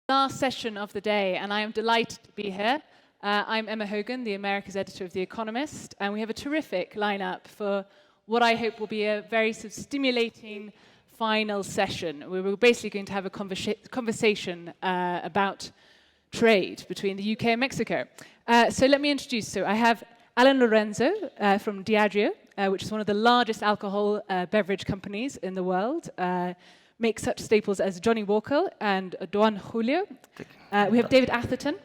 Last session of the day, and I am delighted to be here. I'm Emma Hogan, the Americas editor of The Economist, and we have a terrific lineup for what I hope will be a very sort of stimulating final session. We're basically going to have a conversation about trade between the UK and Mexico. So let me introduce. So I have Alan Lorenzo from Diageo, which is one of the largest alcohol beverage companies in the world. Make such staples as Johnny Walker and Don Julio. We have David Atherton,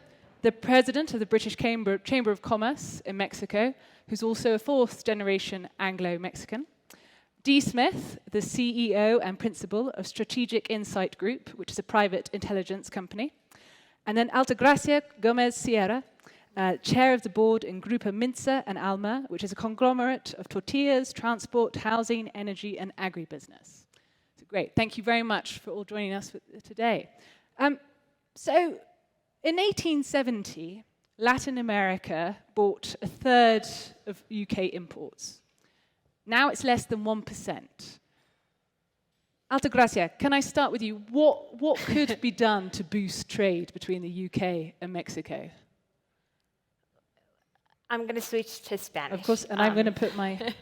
the president of the British Chamber of Commerce in Mexico, who's also a fourth-generation Anglo-Mexican. Dee Smith, the CEO and principal of Strategic Insight Group, which is a private intelligence company. And then Altagracia Gomez Sierra, chair of the board in Grupo MINSA and Alma, which is a conglomerate of tortillas, transport, housing, energy, and agribusiness. Great. Thank you very much for all joining us today. So, in 1870, Latin America bought a third of UK imports. Now it's less than 1%. Altagracia, can I start with you? What could be done to boost trade between the UK and Mexico? I'm going to switch to Spanish. Of course, and I'm going to put my...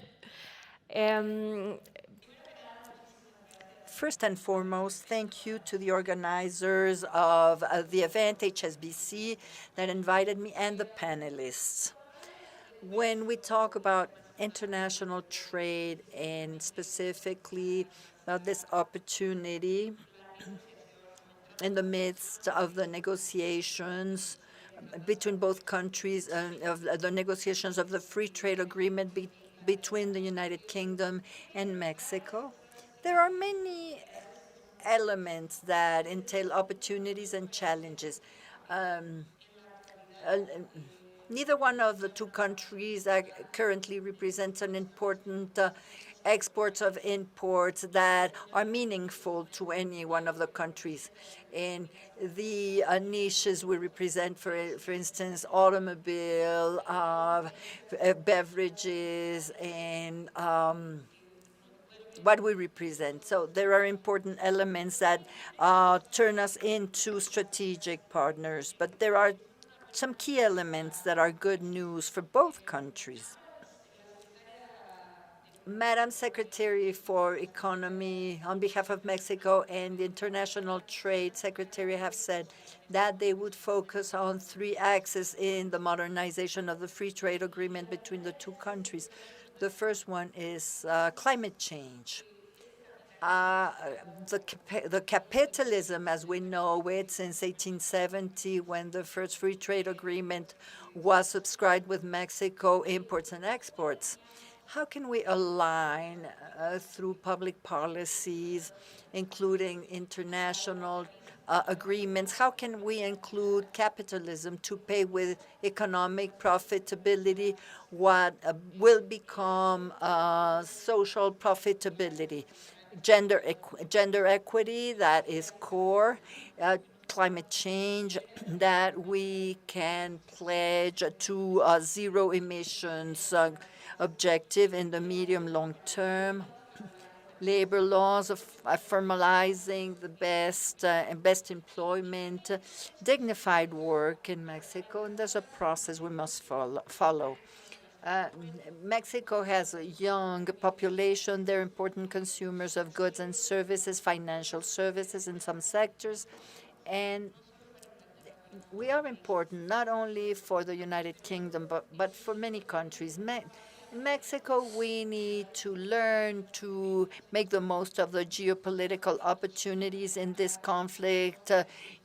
First and foremost, thank you to the organizers of the event, HSBC, that invited me, and the panelists. When we talk about international trade and specifically about this opportunity in the midst of the negotiations between both countries, of the negotiations of the free trade agreement between the United Kingdom and Mexico, there are many elements that entail opportunities and challenges. Neither one of the two countries currently represents an important exports of imports that are meaningful to any one of the countries. In the niches we represent, for instance, automobile, beverages, and what we represent. So there are important elements that turn us into strategic partners, but there are some key elements that are good news for both countries. Madam Secretary for Economy, on behalf of Mexico, and the International Trade Secretary have said that they would focus on three axes in the modernization of the free trade agreement between the two countries. The first one is climate change. The capitalism, as we know it, since 1870, when the first free trade agreement was subscribed with Mexico, imports and exports. How can we align through public policies, including international agreements? How can we include capitalism to pay with economic profitability what will become social profitability? Gender equity, that is core. Climate change, that we can pledge to zero emissions objective in the medium-long term. Labor laws of formalizing the best employment, dignified work in Mexico, and there's a process we must follow. Mexico has a young population. They're important consumers of goods and services, financial services in some sectors, and we are important not only for the United Kingdom, but for many countries. In Mexico, we need to learn to make the most of the geopolitical opportunities in this conflict,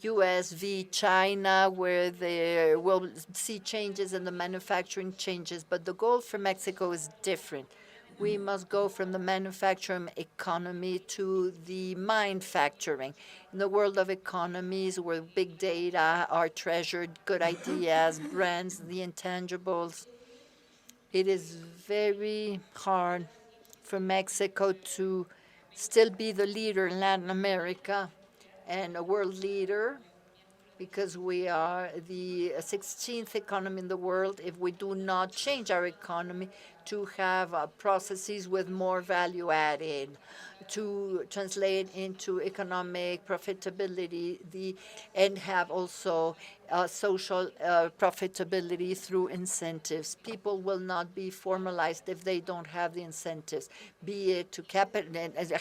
U.S. v. China, where there will see changes in the manufacturing changes. But the goal for Mexico is different. We must go from the manufacturing economy to the manufacturing. In the world of economies, where big data are treasured, good ideas, brands, the intangibles, it is very hard for Mexico to still be the leader in Latin America and a world leader because we are the 16th economy in the world. If we do not change our economy to have processes with more value added, to translate into economic profitability, and have also social profitability through incentives. People will not be formalized if they don't have the incentives, be it to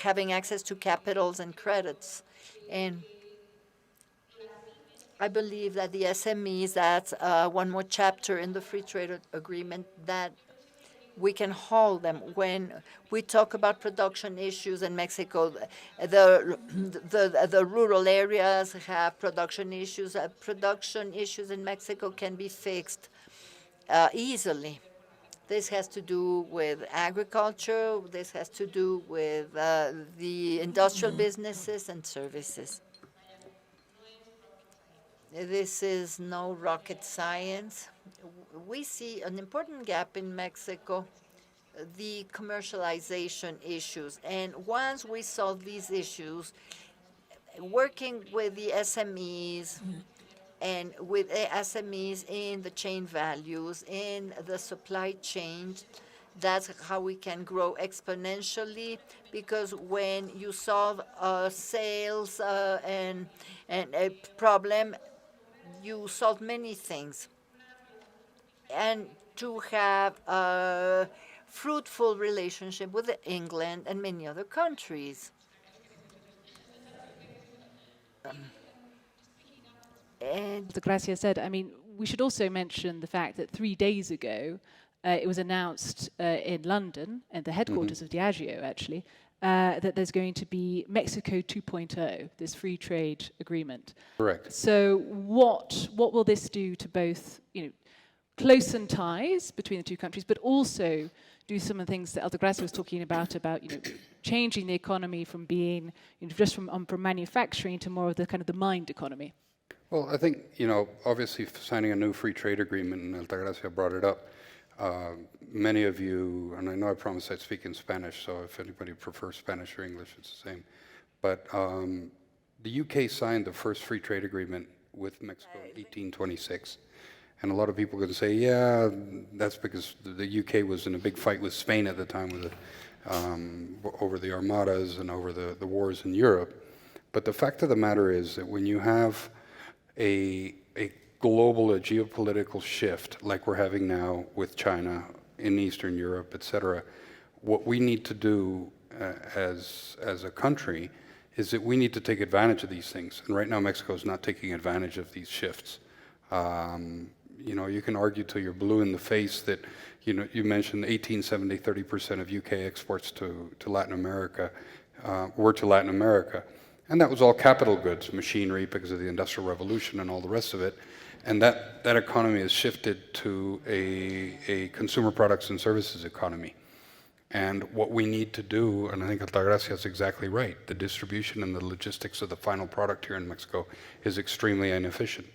having access to capitals and credits. And I believe that the SMEs, that's one more chapter in the free trade agreement that we can hold them. When we talk about production issues in Mexico, the rural areas have production issues. Production issues in Mexico can be fixed easily. This has to do with agriculture. This has to do with the industrial businesses and services. This is no rocket science. We see an important gap in Mexico, the commercialization issues. And once we solve these issues, working with the SMEs and with SMEs in the chain values, in the supply chain, that's how we can grow exponentially, because when you solve sales and a problem, you solve many things. And to have a fruitful relationship with England and many other countries. And Altagracia said, I mean, we should also mention the fact that 3 days ago, it was announced in London, at the headquarters of Diageo, actually, that there's going to be Mexico 2.0, this free trade agreement. Correct. So what will this do to both, closen ties between the two countries, but also do some of the things that Altagracia was talking about changing the economy from being just from manufacturing to more of the kind of the mind economy? Well, I think, obviously signing a new free trade agreement, and Altagracia brought it up, many of you, and I know I promised I'd speak in Spanish, so if anybody prefers Spanish or English, it's the same. But the UK signed the first free trade agreement with Mexico in 1826. And a lot of people are going to say, yeah, that's because the UK was in a big fight with Spain at the time with over the armadas and over the wars in Europe. But the fact of the matter is that when you have a global, a geopolitical shift like we're having now with China in Eastern Europe, et cetera, what we need to do as a country is that we need to take advantage of these things. And right now Mexico is not taking advantage of these shifts. You can argue till you're blue in the face that, you mentioned 1870, 30% of UK exports to Latin America were to Latin America. And that was all capital goods, machinery because of the Industrial Revolution and all the rest of it. And that economy has shifted to a consumer products and services economy. And what we need to do, and I think Altagracia is exactly right, the distribution and the logistics of the final product here in Mexico is extremely inefficient.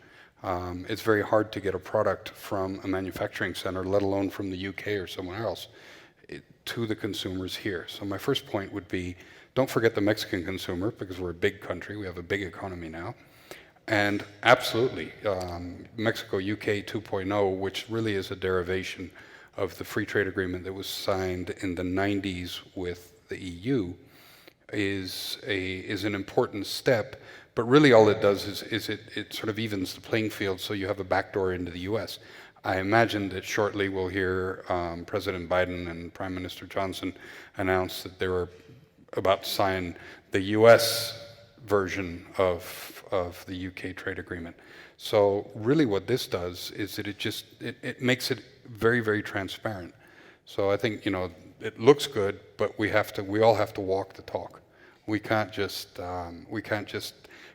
It's very hard to get a product from a manufacturing center, let alone from the UK or somewhere else, to the consumers here. So my first point would be, don't forget the Mexican consumer, because we're a big country, we have a big economy now. And absolutely, Mexico UK 2.0, which really is a derivation of the free trade agreement that was signed in the 90s with the EU, is an important step. But really all it does is it sort of evens the playing field, so you have a backdoor into the US. I imagine that shortly we'll hear President Biden and Prime Minister Johnson announce that they were about to sign the US version of the UK trade agreement. So really what this does is that it makes it very, very transparent. So I think, it looks good, but we all have to walk the talk. We can't just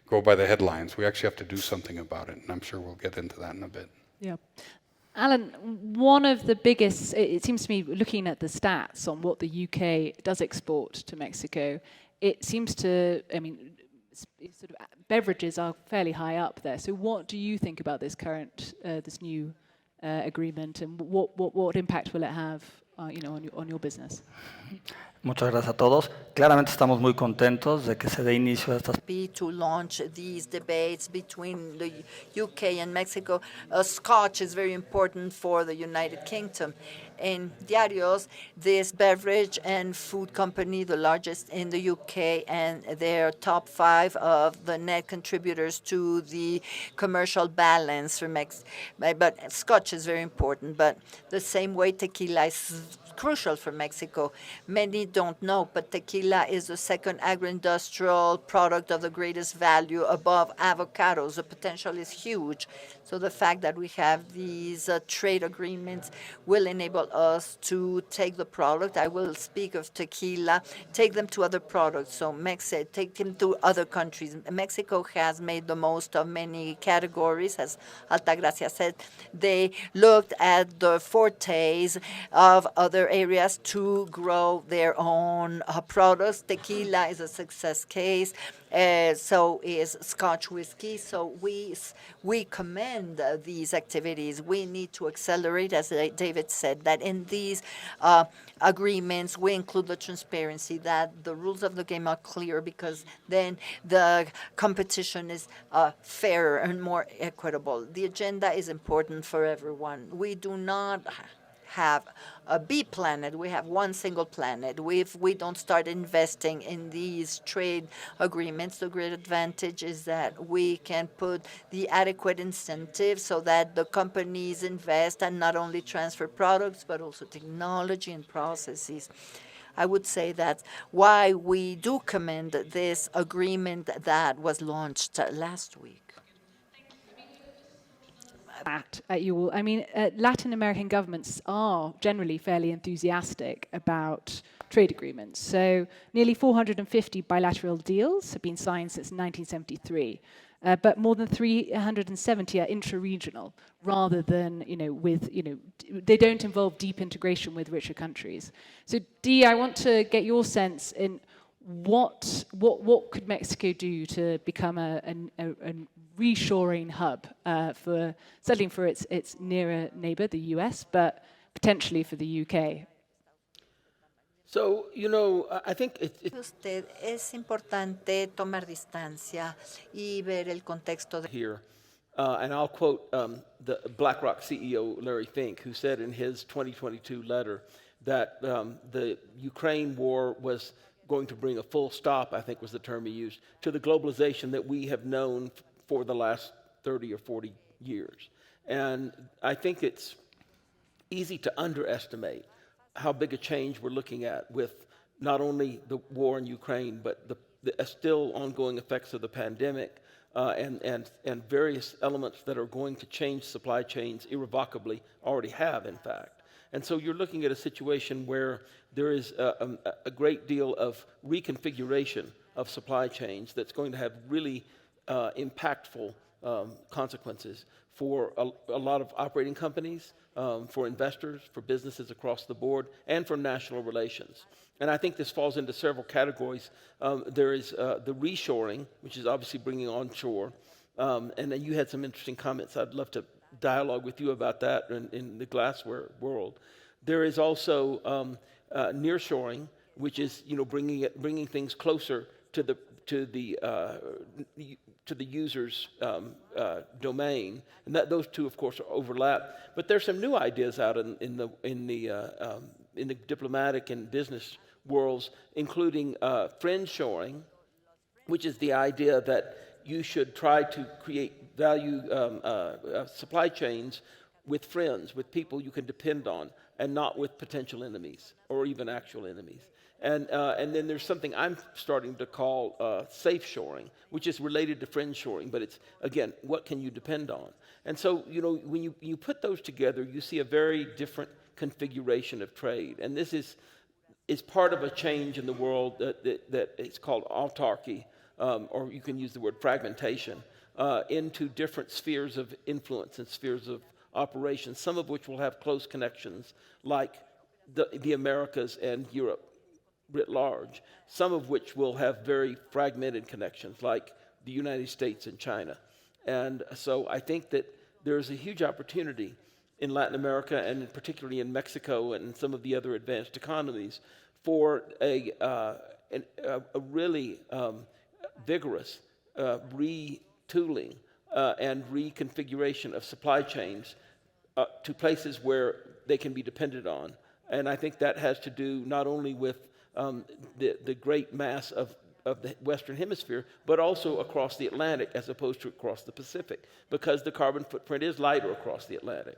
go by the headlines. We actually have to do something about it, and I'm sure we'll get into that in a bit. Yeah. Alan, one of the biggest, it seems to me, looking at the stats on what the UK does export to Mexico, it seems to, sort of beverages are fairly high up there. So what do you think about this this new agreement, and what impact will it have, on your business? Muchas gracias a todos. Claramente estamos muy contentos de que se dé inicio a estas. To launch these debates between the UK and Mexico. Scotch is very important for the United Kingdom. In Diageo, this beverage and food company, the largest in the UK, and they're top 5 of the net contributors to the commercial balance for Mexico. But Scotch is very important, but the same way tequila is crucial for Mexico. Many don't know, but tequila is the second agro-industrial product of the greatest value above avocados. The potential is huge. So the fact that we have these trade agreements will enable us to take the product. I will speak of tequila, take them to other products. So Mexico, take them to other countries. Mexico has made the most of many categories, as Altagracia said. They looked at the fortes of other areas to grow their own products. Tequila is a success case. So is Scotch whiskey. So we commend these activities. We need to accelerate, as David said, that in these agreements we include the transparency, that the rules of the game are clear, because then the competition is fairer and more equitable. The agenda is important for everyone. We do not have a B planet. We have one single planet. If we don't start investing in these trade agreements, the great advantage is that we can put the adequate incentives so that the companies invest and not only transfer products, but also technology and processes. I would say that's why we do commend this agreement that was launched last week. At you all. I mean, Latin American governments are generally fairly enthusiastic about trade agreements. So nearly 450 bilateral deals have been signed since 1973, but more than 370 are intra-regional, rather than, they don't involve deep integration with richer countries. So Dee, I want to get your sense in what could Mexico do to become a reshoring hub certainly for its nearer neighbor, the US, but potentially for the UK? So, I think Usted es importante tomar distancia y ver el contexto de here, and I'll quote the BlackRock CEO Larry Fink, who said in his 2022 letter that the Ukraine war was going to bring a full stop, I think was the term he used, to the globalization that we have known for the last 30 or 40 years. And I think it's easy to underestimate how big a change we're looking at with not only the war in Ukraine, but the still ongoing effects of the pandemic and various elements that are going to change supply chains irrevocably, already have, in fact. And so you're looking at a situation where there is a great deal of reconfiguration of supply chains that's going to have really impactful consequences for a lot of operating companies, for investors, for businesses across the board, and for national relations. And I think this falls into several categories. There is the reshoring, which is obviously bringing onshore. And then you had some interesting comments. I'd love to dialogue with you about that in the glassware world. There is also nearshoring, which is bringing things closer to the user's domain, and that those two, of course, overlap. But there's some new ideas out in the diplomatic and business worlds, including friendshoring, which is the idea that you should try to create value supply chains with friends, with people you can depend on, and not with potential enemies or even actual enemies. And then there's something I'm starting to call safe shoring, which is related to friend shoring, but it's, again, what can you depend on? And so, when you put those together, you see a very different configuration of trade. And this is part of a change in the world that it's called autarky, or you can use the word fragmentation, into different spheres of influence and spheres of operation, some of which will have close connections, like the Americas and Europe writ large, some of which will have very fragmented connections, like the United States and China. And so I think that there's a huge opportunity in Latin America, and particularly in Mexico and some of the other advanced economies, for a really vigorous retooling and reconfiguration of supply chains to places where they can be depended on. And I think that has to do not only with the great mass of the Western Hemisphere, but also across the Atlantic as opposed to across the Pacific, because the carbon footprint is lighter across the Atlantic.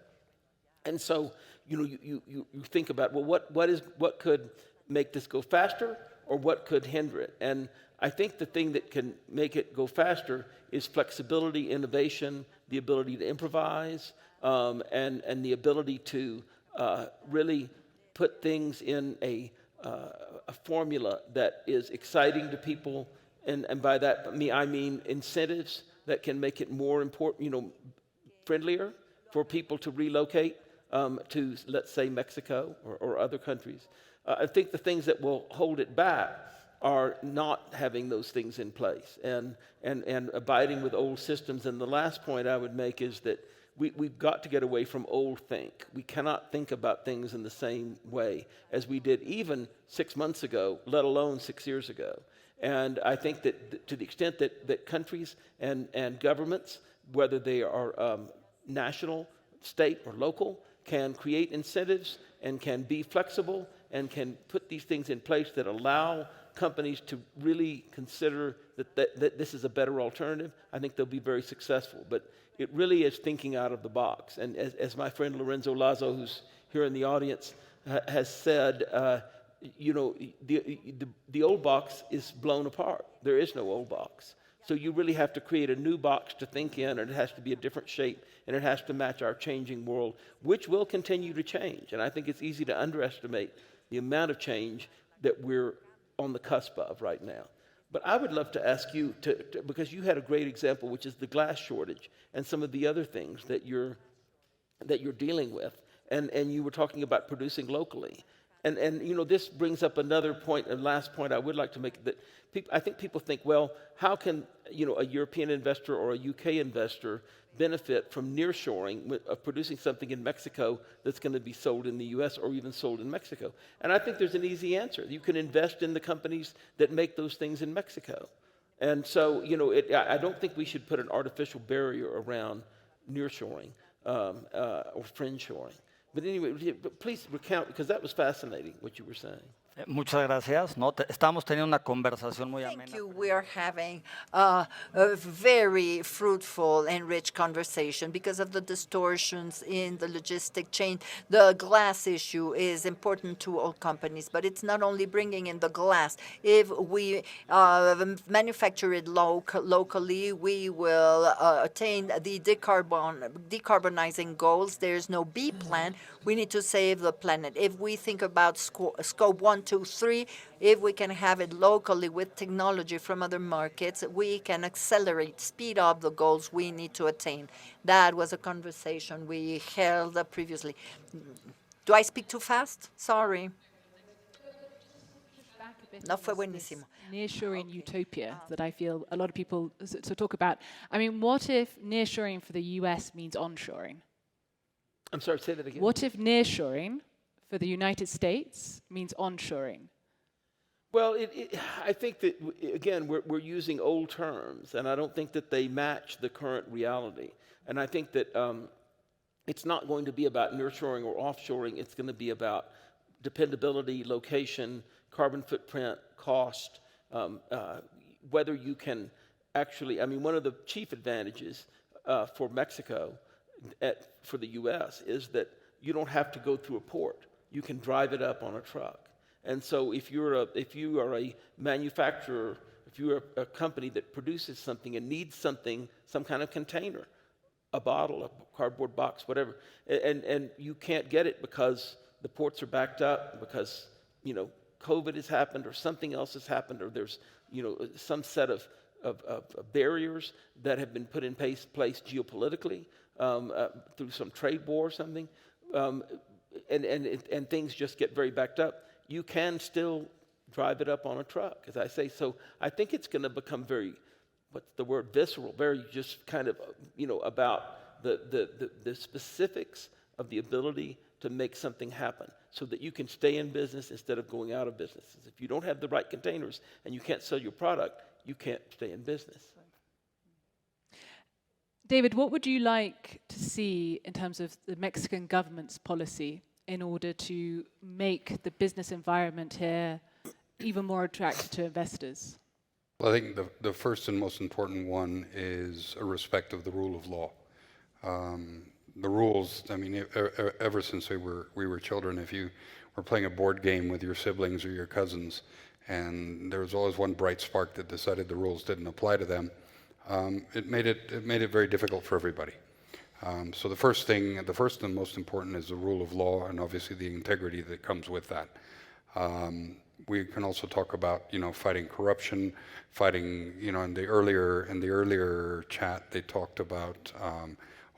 And so, you think about, well, what could make this go faster, or what could hinder it? And I think the thing that can make it go faster is flexibility, innovation, the ability to improvise, and the ability to really put things in a formula that is exciting to people, and by that I mean incentives that can make it more important, friendlier for people to relocate to, let's say, Mexico or other countries. I think the things that will hold it back are not having those things in place and abiding with old systems. And the last point I would make is that we've got to get away from old think. We cannot think about things in the same way as we did even 6 months ago, let alone 6 years ago. And I think that to the extent that countries and governments, whether they are national, state, or local, can create incentives and can be flexible and can put these things in place that allow companies to really consider that this is a better alternative, I think they'll be very successful. But it really is thinking out of the box. And as my friend Lorenzo Lazo, who's here in the audience, has said, the old box is blown apart. There is no old box. So you really have to create a new box to think in, and it has to be a different shape, and it has to match our changing world, which will continue to change. And I think it's easy to underestimate the amount of change that we're on the cusp of right now. But I would love to ask you because you had a great example, which is the glass shortage and some of the other things that you're dealing with, and you were talking about producing locally. And this brings up another point, a last point I would like to make, that I think people think, well, how can a European investor or a UK investor benefit from nearshoring of producing something in Mexico that's going to be sold in the US or even sold in Mexico? And I think there's an easy answer. You can invest in the companies that make those things in Mexico. And so, I don't think we should put an artificial barrier around nearshoring or friendshoring. But anyway, please recount, because that was fascinating, what you were saying. Muchas gracias. No, estamos teniendo una conversación muy amena. Thank you. We are having a very fruitful and rich conversation because of the distortions in the logistic chain. The glass issue is important to all companies, but it's not only bringing in the glass. If we manufacture it locally, we will attain the decarbonizing goals. There's no B plan. We need to save the planet. If we think about scope 1, 2, 3, if we can have it locally with technology from other markets, we can accelerate, speed up the goals we need to attain. That was a conversation we held previously. Do I speak too fast? Sorry. No, fue buenísimo. Nearshoring utopia that I feel a lot of people talk about. I mean, what if nearshoring for the US means onshoring? I'm sorry, say that again. What if nearshoring for the United States means onshoring? Well, I think that, again, we're using old terms, and I don't think that they match the current reality. And I think that it's not going to be about nearshoring or offshoring. It's going to be about dependability, location, carbon footprint, cost, whether you can actually, one of the chief advantages for Mexico for the U.S. is that you don't have to go through a port. You can drive it up on a truck. And so if you are a manufacturer, if you're a company that produces something and needs something, some kind of container, a bottle, a cardboard box, whatever, and you can't get it because the ports are backed up, because COVID has happened or something else has happened, or there's some set of barriers that have been put in place geopolitically through some trade war or something, and things just get very backed up, you can still drive it up on a truck, as I say. So I think it's going to become very, what's the word, visceral, very just kind of, about the specifics of the ability to make something happen. so that you can stay in business instead of going out of business. If you don't have the right containers and you can't sell your product, you can't stay in business. David, what would you like to see in terms of the Mexican government's policy in order to make the business environment here even more attractive to investors? Well, I think the first and most important one is a respect of the rule of law. The rules, I mean, ever since we were children, if you were playing a board game with your siblings or your cousins, and there was always one bright spark that decided the rules didn't apply to them, it made it very difficult for everybody. So the first and most important is the rule of law, and obviously the integrity that comes with that. We can also talk about, fighting corruption, fighting, in the earlier chat they talked about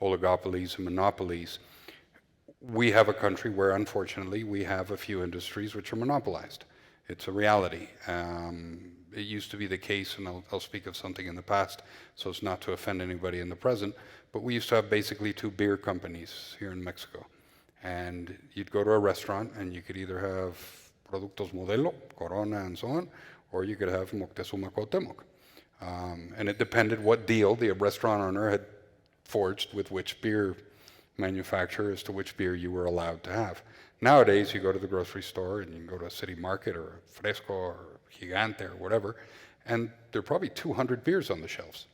oligopolies and monopolies. We have a country where, unfortunately, we have a few industries which are monopolized. It's a reality. It used to be the case, and I'll speak of something in the past, so as not to offend anybody in the present, but we used to have basically 2 beer companies here in Mexico. And you'd go to a restaurant, and you could either have Productos Modelo, Corona, and so on, or you could have Moctezuma Cuauhtémoc. And it depended what deal the restaurant owner had forged with which beer manufacturer as to which beer you were allowed to have. Nowadays, you go to the grocery store, and you can go to a city market or Fresco or Gigante or whatever, and there are probably 200 beers on the shelves.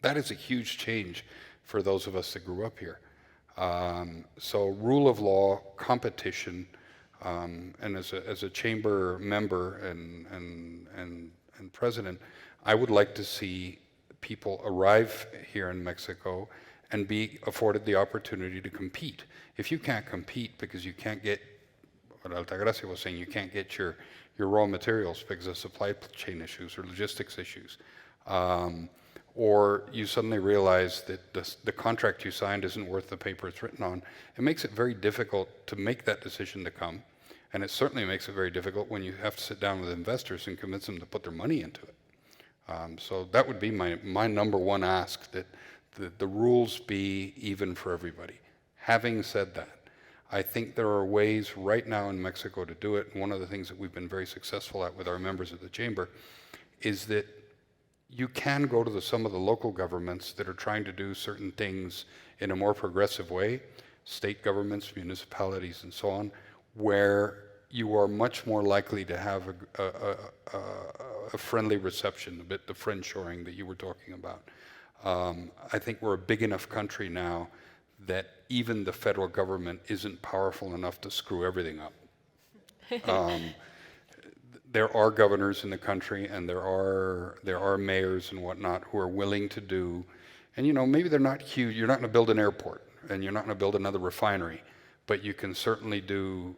That is a huge change for those of us that grew up here. So rule of law, competition, and as a chamber member and president, I would like to see people arrive here in Mexico and be afforded the opportunity to compete. If you can't compete because you can't get, what Altagracia was saying, you can't get your raw materials because of supply chain issues or logistics issues, or you suddenly realize that the contract you signed isn't worth the paper it's written on, it makes it very difficult to make that decision to come. And it certainly makes it very difficult when you have to sit down with investors and convince them to put their money into it. So that would be my number one ask, that the rules be even for everybody. Having said that, I think there are ways right now in Mexico to do it. And one of the things that we've been very successful at with our members of the chamber is that you can go to some of the local governments that are trying to do certain things in a more progressive way, state governments, municipalities, and so on, where you are much more likely to have a friendly reception, a bit the friendshoring that you were talking about. I think we're a big enough country now that even the federal government isn't powerful enough to screw everything up. There are governors in the country, and there are mayors and whatnot who are willing to do, and maybe they're not huge. You're not going to build an airport, and you're not going to build another refinery, but you can certainly do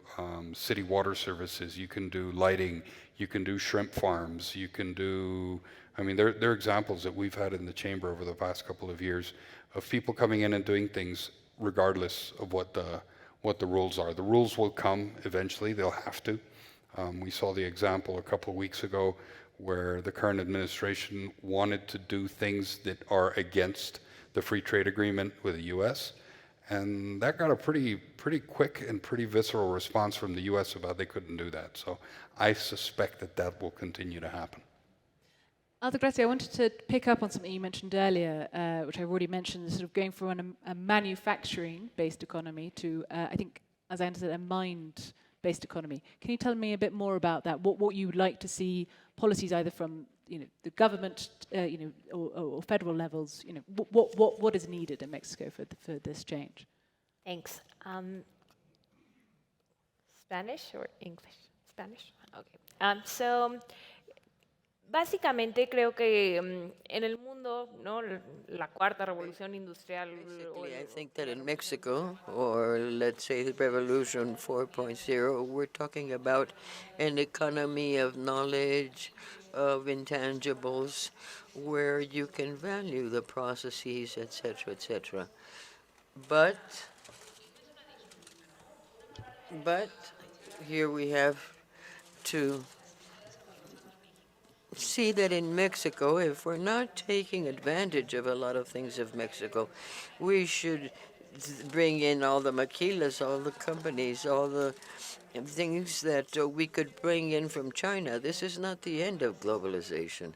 city water services. You can do lighting. You can do shrimp farms. You can do. I mean, there are examples that we've had in the chamber over the past couple of years of people coming in and doing things regardless of what the rules are. The rules will come eventually. They'll have to. We saw the example a couple of weeks ago where the current administration wanted to do things that are against the free trade agreement with the U.S., and that got a pretty quick and pretty visceral response from the U.S. about they couldn't do that. So I suspect that will continue to happen. Altagracia, I wanted to pick up on something you mentioned earlier, which I've already mentioned, sort of going from a manufacturing-based economy to, I think, as I understand, a mind-based economy. Can you tell me a bit more about that? What you would like to see policies either from the government, or federal levels? What is needed in Mexico for this change? Thanks. Spanish or English? Spanish? Okay. So, básicamente creo que en el mundo, ¿no? La cuarta revolución industrial. Basically, I think that in Mexico, or let's say the Revolution 4.0, we're talking about an economy of knowledge, of intangibles, where you can value the processes, etc., etc. But here we have to see that in Mexico, if we're not taking advantage of a lot of things of Mexico, we should bring in all the maquilas, all the companies, all the things that we could bring in from China. This is not the end of globalization.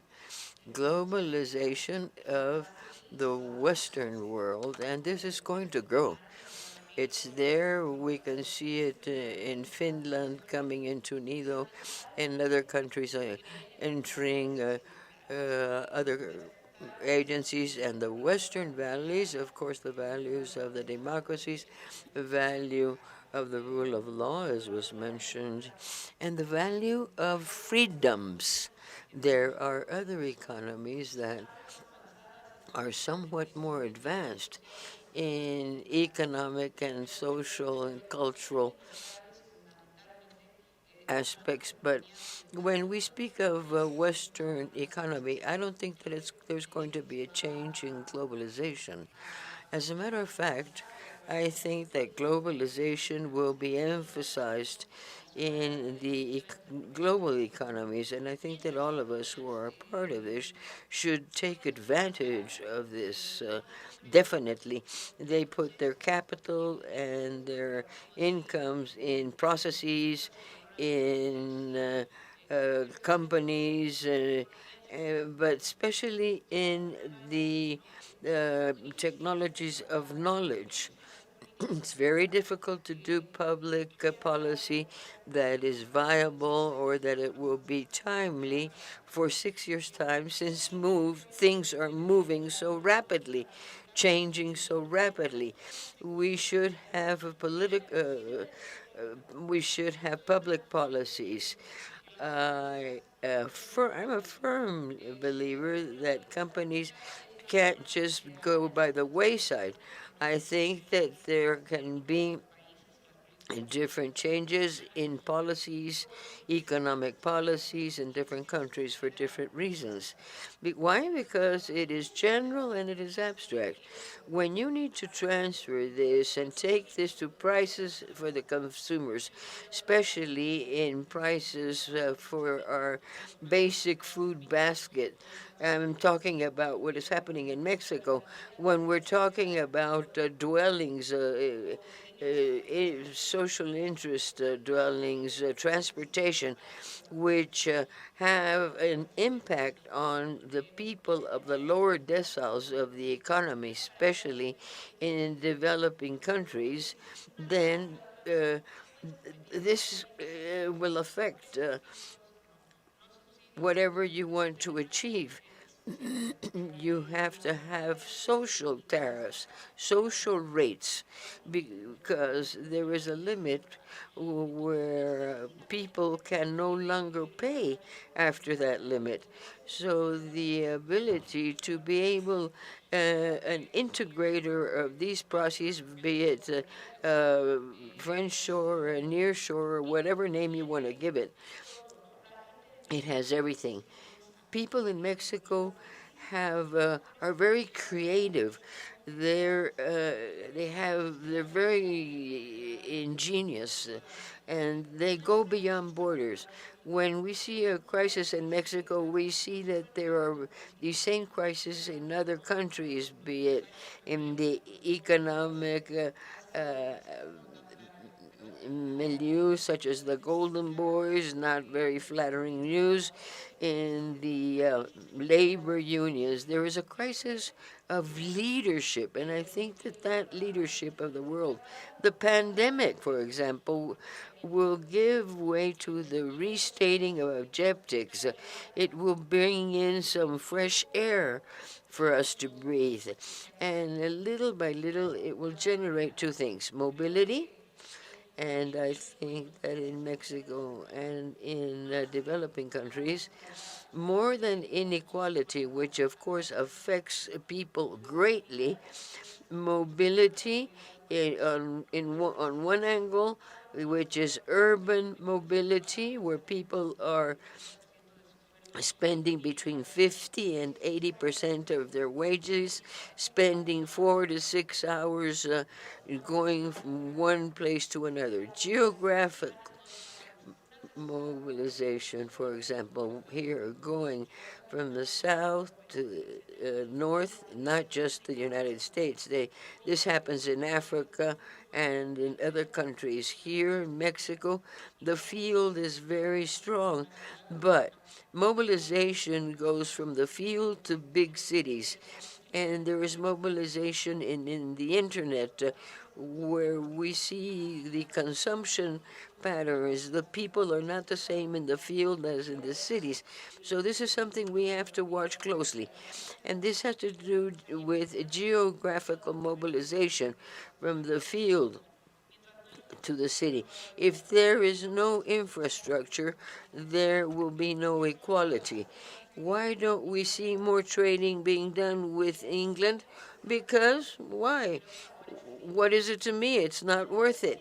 Globalization of the Western world, and this is going to grow. It's there. We can see it in Finland coming into NIDO, and other countries entering other agencies, and the Western values, of course, the values of the democracies, the value of the rule of law, as was mentioned, and the value of freedoms. There are other economies that are somewhat more advanced in economic and social and cultural aspects, but when we speak of Western economy, I don't think that there's going to be a change in globalization. As a matter of fact, I think that globalization will be emphasized in the global economies, and I think that all of us who are a part of this should take advantage of this. Definitely, they put their capital and their incomes in processes, in companies, but especially in the technologies of knowledge. It's very difficult to do public policy that is viable or that it will be timely for 6 years' time, since things are moving so rapidly, changing so rapidly. We should have we should have public policies. I'm a firm believer that companies can't just go by the wayside. I think that there can be different changes in policies, economic policies in different countries for different reasons. Why? Because it is general and it is abstract. When you need to transfer this and take this to prices for the consumers, especially in prices for our basic food basket, I'm talking about what is happening in Mexico. When we're talking about dwellings, social interest dwellings, transportation, which have an impact on the people of the lower deciles of the economy, especially in developing countries, then this will affect whatever you want to achieve. You have to have social tariffs, social rates, because there is a limit where people can no longer pay after that limit. So the ability to be able, an integrator of these processes, be it French shore or near shore or whatever name you want to give it, it has everything. People in Mexico are very creative. They're very ingenious, and they go beyond borders. When we see a crisis in Mexico, we see that there are these same crises in other countries, be it in the economic milieu, such as the Golden Boys, not very flattering news. In the labor unions, there is a crisis of leadership, and I think that leadership of the world, the pandemic, for example, will give way to the restating of objectives. It will bring in some fresh air for us to breathe, and little by little, it will generate two things: mobility. And I think that in Mexico and in developing countries, more than inequality, which of course affects people greatly, mobility on one angle, which is urban mobility, where people are spending between 50 and 80% of their wages, spending 4 to 6 hours going from one place to another. mobilization, for example, here going from the south to north, not just the United States. This happens in Africa and in other countries. Here in Mexico, the field is very strong, but mobilization goes from the field to big cities. And there is mobilization in the internet where we see the consumption patterns. The people are not the same in the field as in the cities. So this is something we have to watch closely. And this has to do with geographical mobilization from the field to the city. If there is no infrastructure, there will be no equality. Why don't we see more trading being done with England? Because, why? What is it to me? It's not worth it.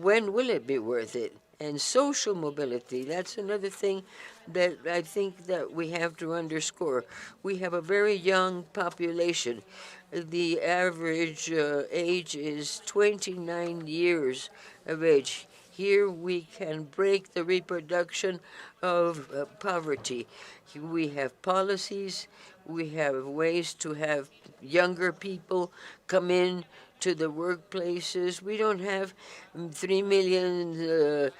When will it be worth it? And social mobility, that's another thing that I think that we have to underscore. We have a very young population. The average age is 29 years of age. Here we can break the reproduction of poverty. We have policies, we have ways to have younger people come in to the workplaces. We don't have 3 million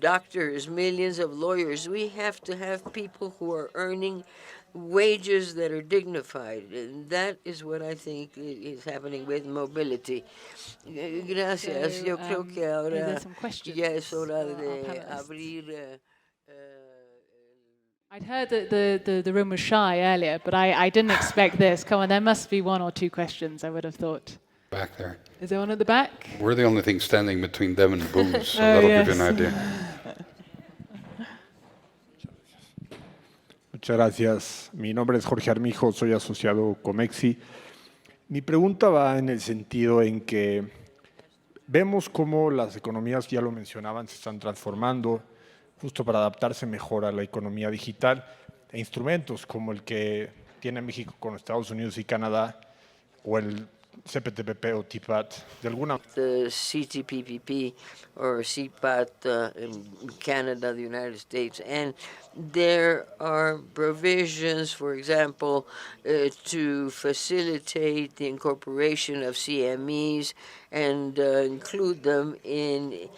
doctors, millions of lawyers. We have to have people who are earning wages that are dignified. And that is what I think is happening with mobility. Gracias. So, Yo creo que ahora there's some questions ya es hora for our de panelists. abrir. I'd heard that the room was shy earlier, but I didn't expect this. Come on, there must be one or two questions, I would have thought. Back there. Is there one at the back? We're the only thing standing between them and booze, so Oh, that'll yes. give you an idea. Muchas gracias. Mi nombre es Jorge Armijo, soy asociado Comexi. Mi pregunta va en el sentido en que vemos cómo las economías, ya lo mencionaban, se están transformando justo para adaptarse mejor a la economía digital e instrumentos como el que tiene México con Estados Unidos y Canadá o el CPTPP o TPAT, de alguna The CTPPP or CPAT in Canada, the United States, and there are provisions, for example, to facilitate the incorporation of CMEs and include them in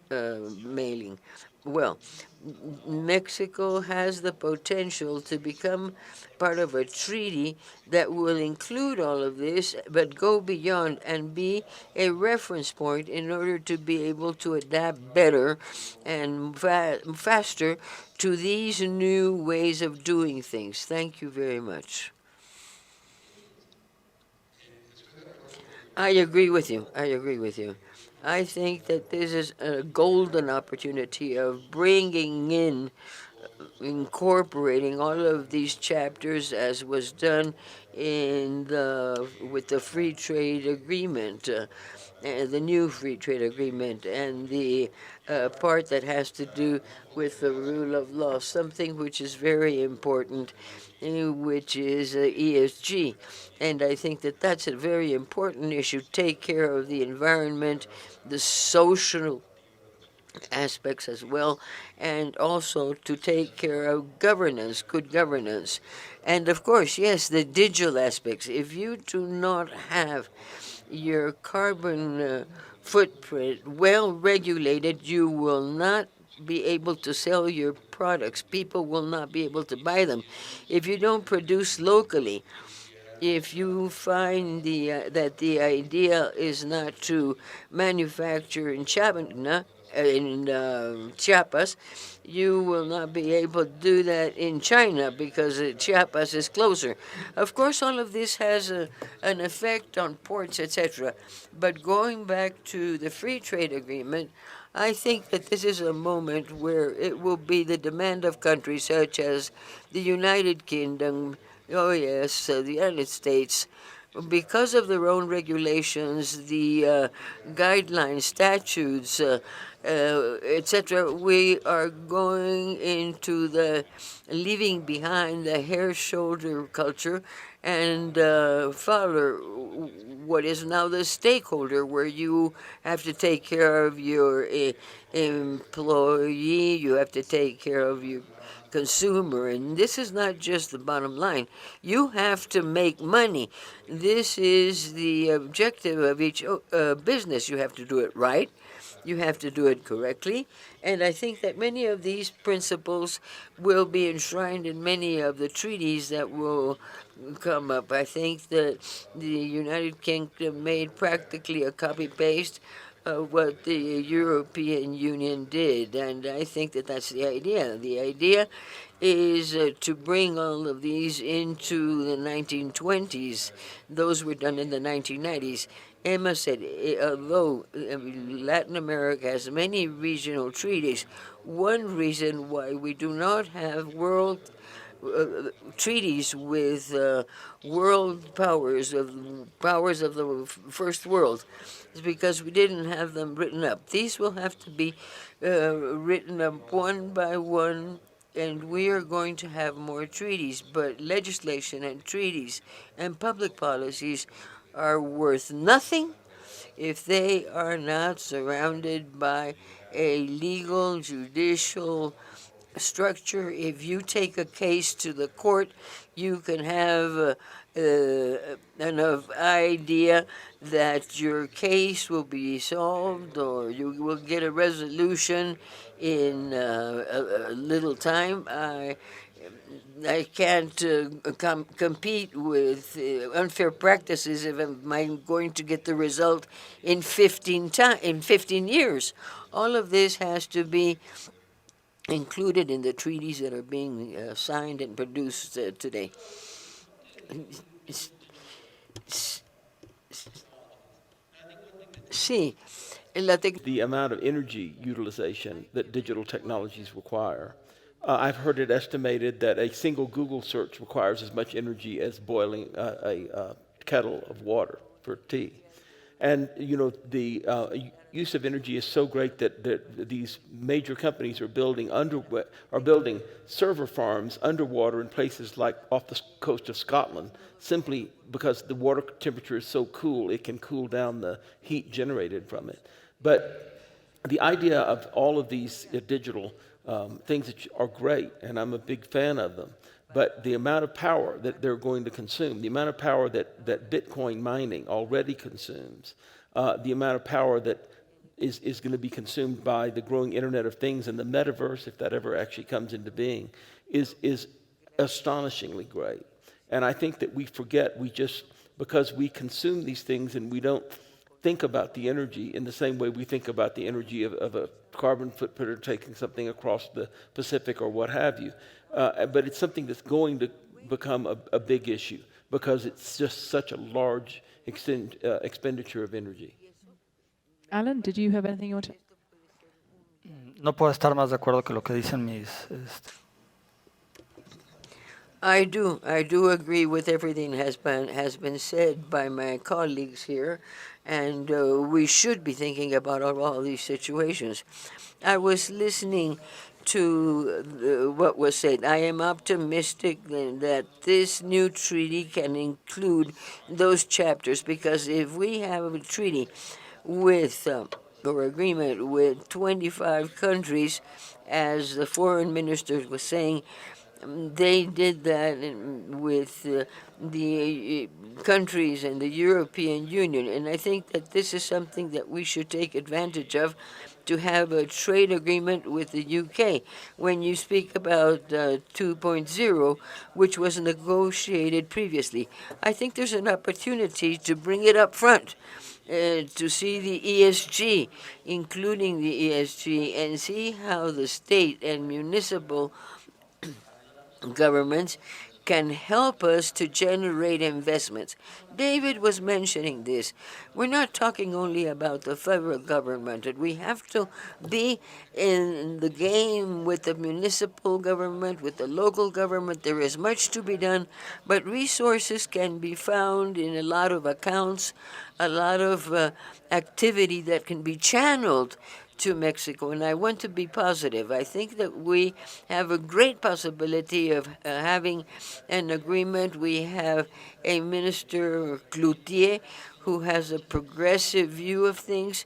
mailing. Well, Mexico has the potential to become part of a treaty that will include all of this, but go beyond and be a reference point in order to be able to adapt better and faster to these new ways of doing things. Thank you very much. I agree with you. I agree with you. I think that this is a golden opportunity of bringing in, incorporating all of these chapters as was done with the free trade agreement, the new free trade agreement, and the part that has to do with the rule of law, something which is very important, which is ESG. And I think that that's a very important issue. Take care of the environment, the social aspects as well, and also to take care of governance, good governance. And of course, yes, the digital aspects. If you do not have your carbon footprint well regulated, you will not be able to sell your products. People will not be able to buy them. If you don't produce locally, if you find that the idea is not to manufacture in Chiapas, you will not be able to do that in China because Chiapas is closer. Of course, all of this has an effect on ports, etc. But going back to the free trade agreement, I think that this is a moment where it will be the demand of countries such as the United Kingdom, the United States, because of their own regulations, the guidelines, statutes, etc., we are going into the leaving behind the hair shoulder culture and follow what is now the stakeholder, where you have to take care of your employee, you have to take care of your consumer, and this is not just the bottom line. You have to make money. This is the objective of each business. You have to do it right. You have to do it correctly. And I think that many of these principles will be enshrined in many of the treaties that will come up. I think that the United Kingdom made practically a copy-paste of what the European Union did, and I think that that's the idea. The idea is to bring all of these into the 1920s. Those were done in the 1990s. Emma said, although Latin America has many regional treaties, one reason why we do not have world treaties with world powers of the first world is because we didn't have them written up. These will have to be written up one by one, and we are going to have more treaties, but legislation and treaties and public policies are worth nothing if they are not surrounded by a legal, judicial structure. If you take a case to the court, you can have enough idea that your case will be solved or you will get a resolution in a little time. I can't compete with unfair practices if I'm going to get the result in 15 years. All of this has to be included in the treaties that are being signed and produced today. Sí. The amount of energy utilization that digital technologies require. I've heard it estimated that a single Google search requires as much energy as boiling a kettle of water for tea. And, you know, the use of energy is so great that these major companies are building server farms underwater in places like off the coast of Scotland, simply because the water temperature is so cool, it can cool down the heat generated from it. But the idea of all of these digital things that are great, and I'm a big fan of them, but the amount of power that they're going to consume, the amount of power that Bitcoin mining already consumes, the amount of power that is going to be consumed by the growing Internet of Things and the metaverse, if that ever actually comes into being, is astonishingly great. And I think that we forget, because we consume these things and we don't think about the energy in the same way we think about the energy of a carbon footprint or taking something across the Pacific or what have you. But it's something that's going to become a big issue because it's just such a large expenditure of energy. Alan, did you have anything you want to? No puedo estar más de acuerdo que lo que dicen mis. I do agree with everything has been said by my colleagues here, and we should be thinking about all these situations. I was listening to what was said. I am optimistic that this new treaty can include those chapters, because if we have a treaty with or agreement with 25 countries, as the foreign minister was saying, they did that with the countries and the European Union. And I think that this is something that we should take advantage of, to have a trade agreement with the UK. When you speak about 2.0, which was negotiated previously, I think there's an opportunity to bring it up front, to see the ESG, including the ESG, and see how the state and municipal governments can help us to generate investments. David was mentioning this. We're not talking only about the federal government, and we have to be in the game with the municipal government, with the local government. There is much to be done, but resources can be found in a lot of accounts, a lot of activity that can be channeled to Mexico, and I want to be positive. I think that we have a great possibility of having an agreement. We have a Minister Cloutier who has a progressive view of things.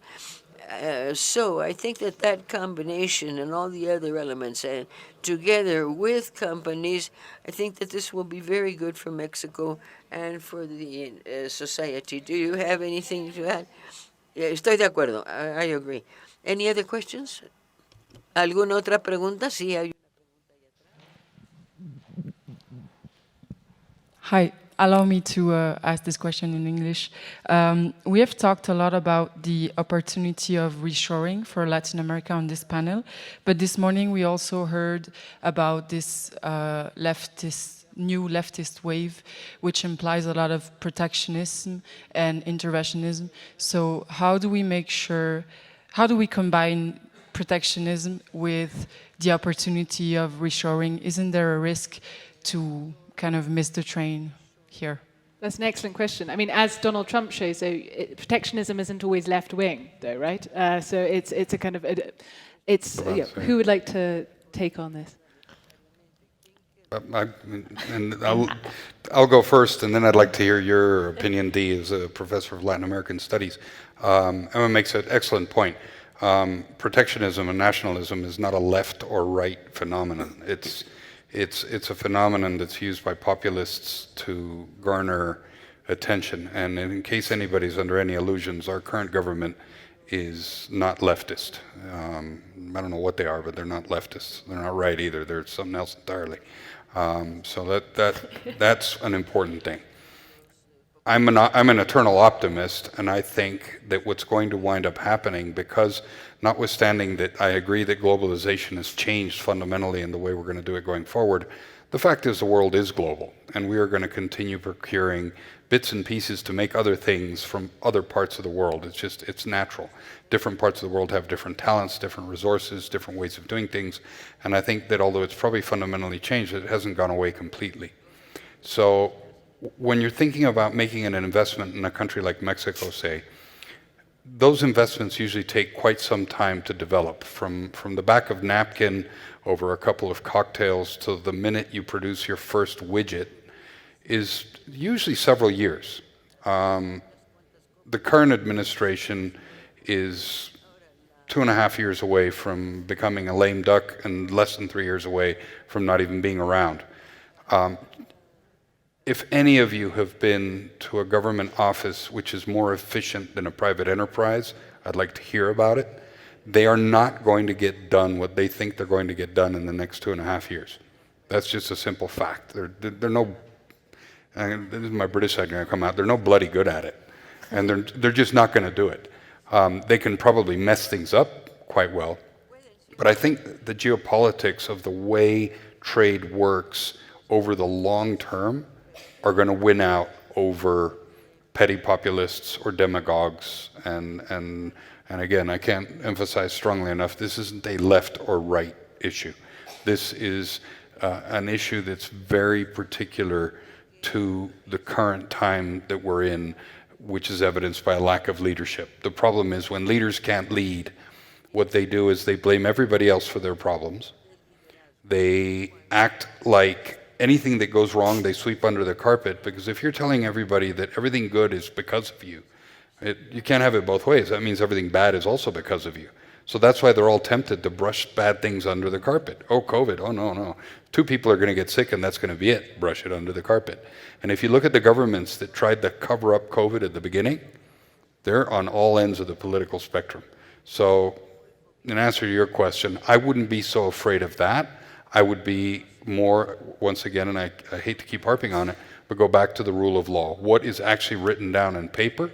So I think that that combination and all the other elements, and together with companies, I think that this will be very good for Mexico and for the society. Do you have anything to add? Estoy de acuerdo. I agree. Any other questions? ¿Alguna otra pregunta? Sí, hay. Hi, allow me to ask this question in English. We have talked a lot about the opportunity of reshoring for Latin America on this panel, but this morning we also heard about this new leftist wave, which implies a lot of protectionism and interventionism. So how do we make sure, how do we combine protectionism with the opportunity of reshoring? Isn't there a risk to kind of miss the train here? That's an excellent question. I mean, as Donald Trump shows, protectionism isn't always left-wing, though, right? So it's a kind of, who would like to take on this? I'll go first, and then I'd like to hear your opinion, Dee, as a professor of Latin American studies. Emma makes an excellent point. Protectionism and nationalism is not a left or right phenomenon. It's a phenomenon that's used by populists to garner attention. And in case anybody's under any illusions, our current government is not leftist. I don't know what they are, but they're not leftists. They're not right either. They're something else entirely. So that's an important thing. I'm an eternal optimist, and I think that what's going to wind up happening, because notwithstanding that I agree that globalization has changed fundamentally in the way we're going to do it going forward, the fact is the world is global, and we are going to continue procuring bits and pieces to make other things from other parts of the world. It's natural. Different parts of the world have different talents, different resources, different ways of doing things, and I think that although it's probably fundamentally changed, it hasn't gone away completely. So when you're thinking about making an investment in a country like Mexico, say, those investments usually take quite some time to develop, from the back of napkin over a couple of cocktails to the minute you produce your first widget is usually several years. The current administration is 2.5 years away from becoming a lame duck and less than 3 years away from not even being around. If any of you have been to a government office which is more efficient than a private enterprise, I'd like to hear about it. They are not going to get done what they think they're going to get done in the next 2.5 years. That's just a simple fact. They're no, this is my British side going to come out, they're no bloody good at it. And they're just not going to do it. They can probably mess things up quite well. But I think the geopolitics of the way trade works over the long term are going to win out over petty populists or demagogues. And again, I can't emphasize strongly enough, this isn't a left or right issue. This is an issue that's very particular to the current time that we're in, which is evidenced by a lack of leadership. The problem is when leaders can't lead, what they do is they blame everybody else for their problems. They act like anything that goes wrong, they sweep under the carpet, because if you're telling everybody that everything good is because of you, you can't have it both ways. That means everything bad is also because of you. So that's why they're all tempted to brush bad things under the carpet. Oh, COVID, oh no. 2 people are going to get sick and that's going to be it. Brush it under the carpet. And if you look at the governments that tried to cover up COVID at the beginning, they're on all ends of the political spectrum. So in answer to your question, I wouldn't be so afraid of that. I would be more, once again, and I hate to keep harping on it, but go back to the rule of law. What is actually written down in paper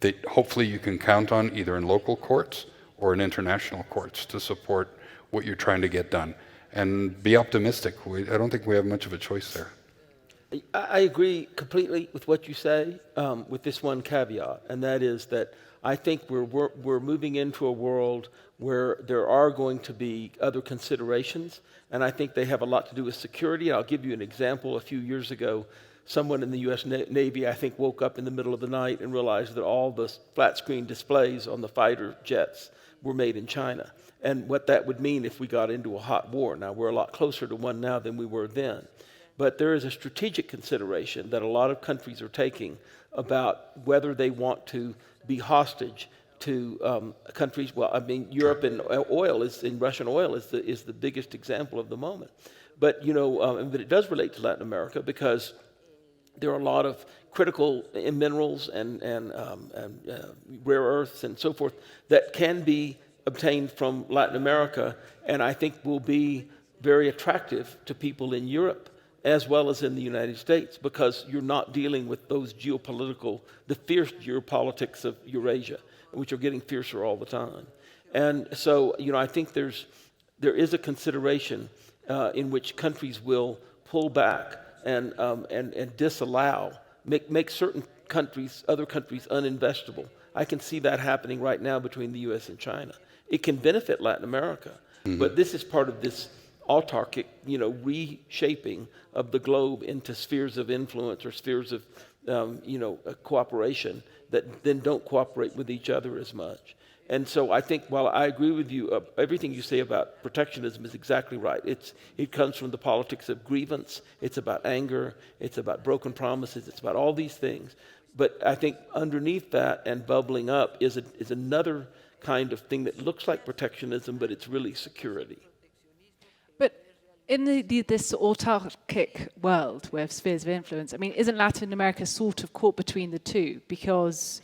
that hopefully you can count on either in local courts or in international courts to support what you're trying to get done. And be optimistic. I don't think we have much of a choice there. I agree completely with what you say, with this one caveat, and that is that I think we're moving into a world where there are going to be other considerations, and I think they have a lot to do with security. I'll give you an example. A few years ago, someone in the U.S. Navy, I think, woke up in the middle of the night and realized that all the flat-screen displays on the fighter jets were made in China, and what that would mean if we got into a hot war. Now, we're a lot closer to one now than we were then. But there is a strategic consideration that a lot of countries are taking about whether they want to be hostage to countries. Well, I mean, Europe and Russian oil is the biggest example of the moment. But but it does relate to Latin America because there are a lot of critical minerals and rare earths and so forth that can be obtained from Latin America, and I think will be very attractive to people in Europe as well as in the United States, because you're not dealing with those the fierce geopolitics of Eurasia, which are getting fiercer all the time. And so, I think there is a consideration in which countries will pull back and disallow, make certain countries, other countries, uninvestable. I can see that happening right now between the U.S. and China. It can benefit Latin America, but this is part of this autarkic, reshaping of the globe into spheres of influence or spheres of, cooperation that then don't cooperate with each other as much. And so I think, while I agree with you, everything you say about protectionism is exactly right. It comes from the politics of grievance. It's about anger. It's about broken promises. It's about all these things. But I think underneath that and bubbling up is another kind of thing that looks like protectionism, but it's really security. But in this autarkic world where spheres of influence, I mean, isn't Latin America sort of caught between the two? Because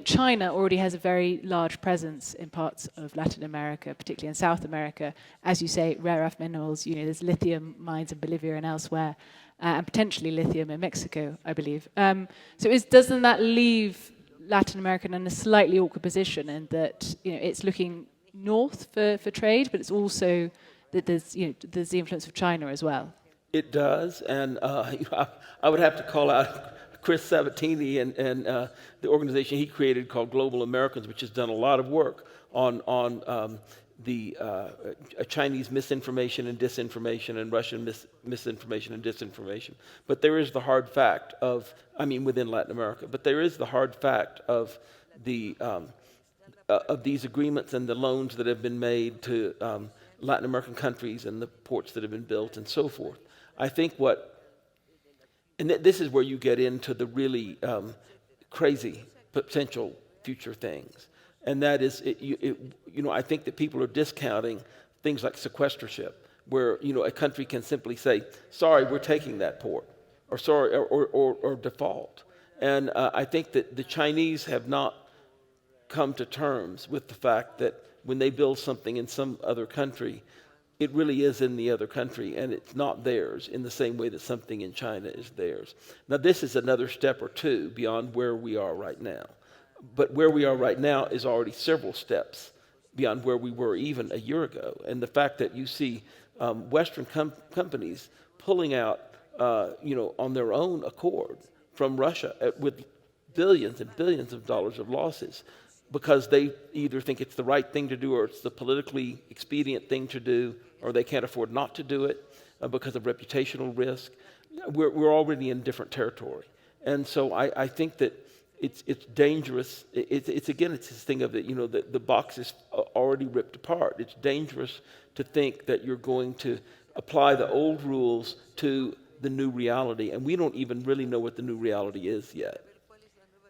China already has a very large presence in parts of Latin America, particularly in South America. As you say, rare earth minerals, there's lithium mines in Bolivia and elsewhere, and potentially lithium in Mexico, I believe. Doesn't that leave Latin America in a slightly awkward position, in that it's looking north for trade, but it's also that there's the influence of China as well? It does, and I would have to call out Chris Sabatini and the organization he created called Global Americans, which has done a lot of work on the Chinese misinformation and disinformation and Russian misinformation and disinformation. But there is the hard fact within Latin America, but there is the hard fact of these agreements and the loans that have been made to Latin American countries and the ports that have been built and so forth. I think this is where you get into the really crazy potential future things. And that is, I think that people are discounting things like sequestership, where, a country can simply say, sorry, we're taking that port, or sorry, or default. And I think that the Chinese have not come to terms with the fact that when they build something in some other country, it really is in the other country, and it's not theirs in the same way that something in China is theirs. Now, this is another step or two beyond where we are right now. But where we are right now is already several steps beyond where we were even a year ago. And the fact that you see Western companies pulling out, on their own accord from Russia with billions and billions of dollars of losses, because they either think it's the right thing to do, or it's the politically expedient thing to do, or they can't afford not to do it because of reputational risk. We're already in different territory. And so I think that it's dangerous. It's this thing of the box is already ripped apart. It's dangerous to think that you're going to apply the old rules to the new reality, and we don't even really know what the new reality is yet.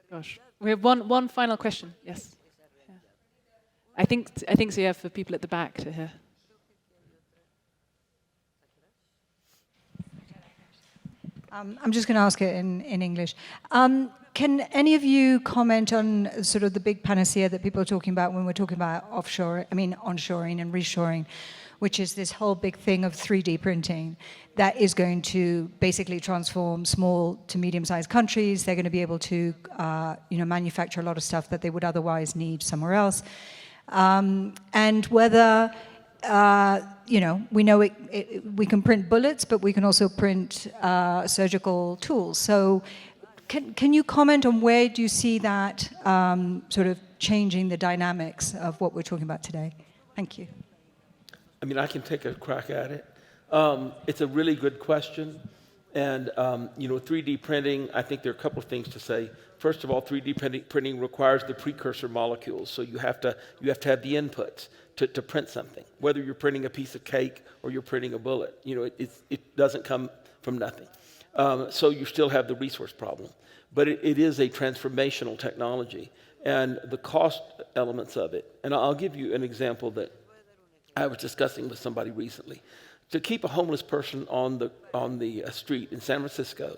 Gosh, we have one final question. Yes, yeah. I think so. Yeah, for people at the back to hear. I'm just going to ask it in English. Can any of you comment on sort of the big panacea that people are talking about when we're talking about onshoring and reshoring, which is this whole big thing of 3D printing that is going to basically transform small to medium-sized countries. They're going to be able to, manufacture a lot of stuff that they would otherwise need somewhere else. And whether you know, we know we can print bullets, but we can also print surgical tools. So can you comment on where do you see that sort of changing the dynamics of what we're talking about today? Thank you. I mean, I can take a crack at it. It's a really good question. And, you know, 3D printing, I think there are a couple of things to say. First of all, 3D printing requires the precursor molecules. So you have to have the inputs to print something, whether you're printing a piece of cake or you're printing a bullet. You know, it doesn't come from nothing. So you still have the resource problem. But it is a transformational technology. And the cost elements of it, and I'll give you an example that I was discussing with somebody recently. To keep a homeless person on the street in San Francisco,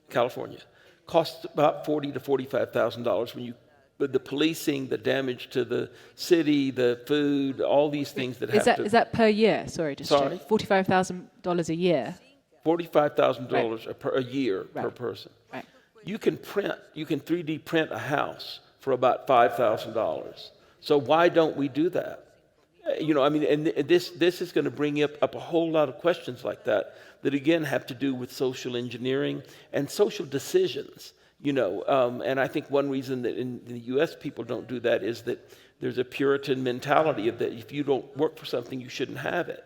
California, costs about $40,000 to $45,000 when you, with the policing, the damage to the city, the food, all these things that Is that per year? Sorry, just Sorry? $45,000 a year. $45,000 a year per person. Right. You can 3D print a house for about $5,000. So why don't we do that? You know, I mean, and this is going to bring up a whole lot of questions like that again have to do with social engineering and social decisions. You know, and I think one reason that in the U.S. people don't do that is that there's a Puritan mentality of that if you don't work for something, you shouldn't have it.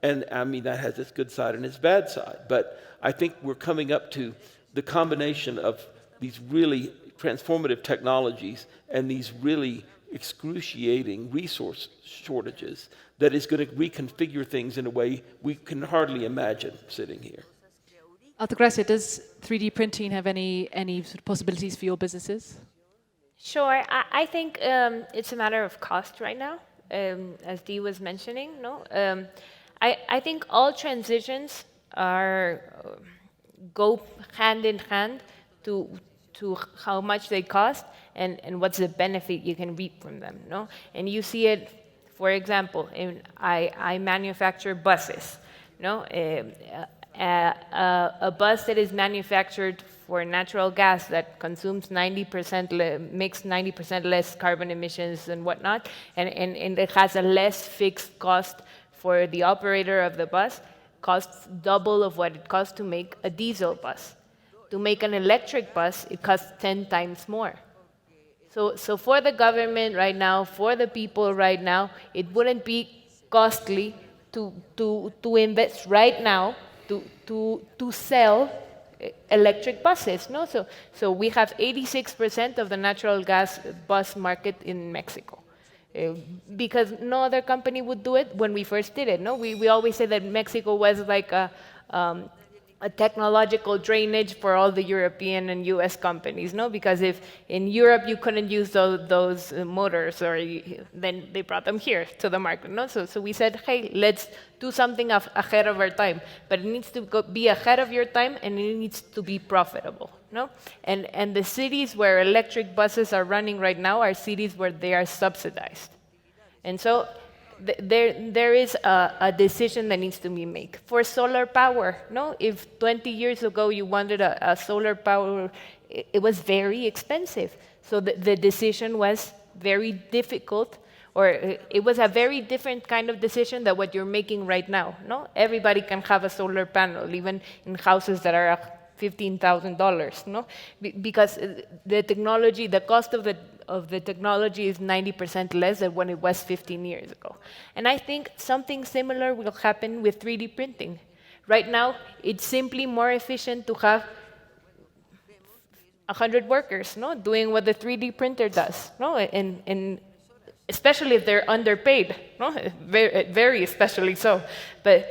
And I mean, that has its good side and its bad side. But I think we're coming up to the combination of these really transformative technologies and these really excruciating resource shortages that is going to reconfigure things in a way we can hardly imagine sitting here. Altagracia, does 3D printing have any sort of possibilities for your businesses? Sure. I think it's a matter of cost right now, as Dee was mentioning. No, I think all transitions go hand in hand to how much they cost and what's the benefit you can reap from them. No, and you see it, for example, I manufacture buses. No, a bus that is manufactured for natural gas that consumes 90%, makes 90% less carbon emissions and whatnot, and it has a less fixed cost for the operator of the bus, costs double of what it costs to make a diesel bus. To make an electric bus, it costs 10 times more. So for the government right now, for the people right now, it wouldn't be costly to invest right now to sell electric buses. No, so we have 86% of the natural gas bus market in Mexico. Because no other company would do it when we first did it. No, we always say that Mexico was like a technological drainage for all the European and US companies, no? Because if in Europe you couldn't use those motors, then they brought them here to the market, no? So we said, hey, let's do something ahead of our time, but it needs to be ahead of your time and it needs to be profitable, no? And the cities where electric buses are running right now are cities where they are subsidized. And so there is a decision that needs to be made. For solar power, no? If 20 years ago you wanted a solar power, it was very expensive. So the decision was very difficult, or it was a very different kind of decision than what you're making right now, no? Everybody can have a solar panel, even in houses that are $15,000, no? Because the technology, the cost of the technology is 90% less than when it was 15 years ago. And I think something similar will happen with 3D printing. Right now, it's simply more efficient to have 100 workers, no, doing what the 3D printer does, no, and especially if they're underpaid, no, very especially so. But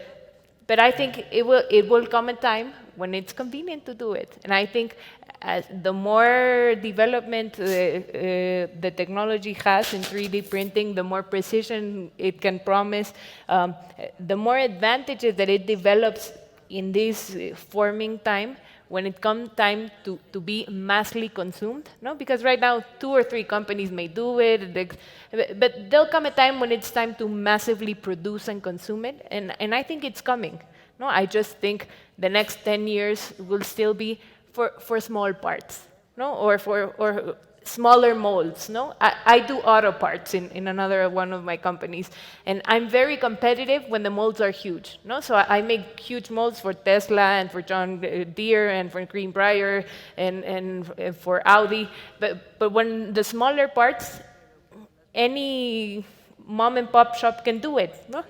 I think it will come a time when it's convenient to do it. And I think as the more development the technology has in 3D printing, the more precision it can promise, the more advantages that it develops in this forming time, when it comes time to be massively consumed, no? Because right now, 2 or 3 companies may do it, but there'll come a time when it's time to massively produce and consume it, and I think it's coming. No, I just think the next 10 years will still be for small parts, no, or smaller molds, no? I do auto parts in another one of my companies, and I'm very competitive when the molds are huge, no? So I make huge molds for Tesla and for John Deere and for Greenbrier and for Audi, but when the smaller parts, any mom and pop shop can do it, no?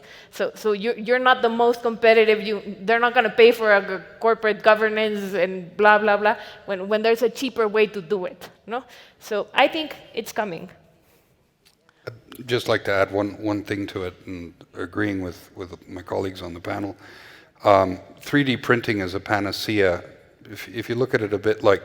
So you're not the most competitive. They're not going to pay for a corporate governance and blah blah blah when there's a cheaper way to do it, no? So I think it's coming. I'd just like to add one thing to it, and agreeing with my colleagues on the panel. 3D printing is a panacea. If you look at it a bit like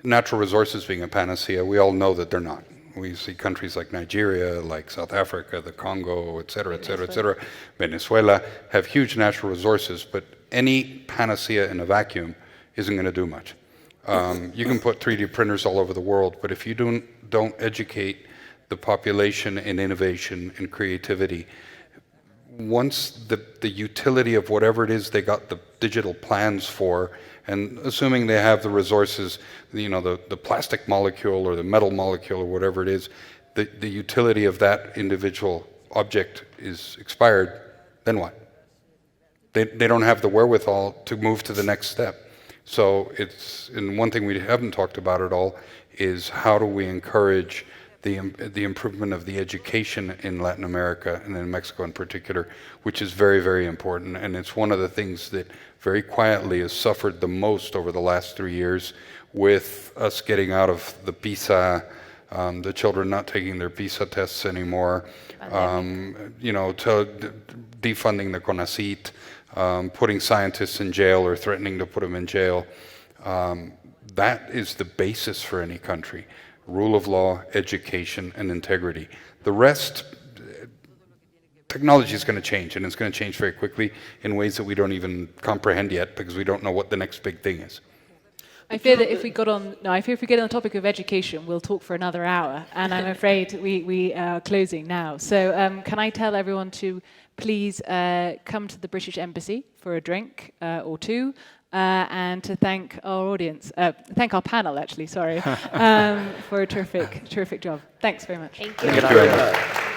natural resources being a panacea, we all know that they're not. We see countries like Nigeria, like South Africa, the Congo, et cetera, Venezuela, have huge natural resources, but any panacea in a vacuum isn't going to do much. You can put 3D printers all over the world, but if you don't educate the population in innovation and creativity, once the utility of whatever it is they got the digital plans for, and assuming they have the resources, you know, the plastic molecule or the metal molecule or whatever it is, the utility of that individual object is expired, then what? They don't have the wherewithal to move to the next step. So and one thing we haven't talked about at all is how do we encourage the improvement of the education in Latin America and in Mexico in particular, which is very, very important. And it's one of the things that very quietly has suffered the most over the last 3 years with us getting out of the PISA, the children not taking their PISA tests anymore, you know, defunding the CONACYT, putting scientists in jail or threatening to put them in jail. That is the basis for any country. Rule of law, education, and integrity. The rest, technology is going to change, and it's going to change very quickly in ways that we don't even comprehend yet because we don't know what the next big thing is. I fear that if we get on the topic of education, we'll talk for another hour, and I'm afraid we are closing now. So can I tell everyone to please come to the British Embassy for a drink or two, and to thank our audience, thank our panel actually, sorry, for a terrific job. Thanks very much. Thank you. Thank you very much.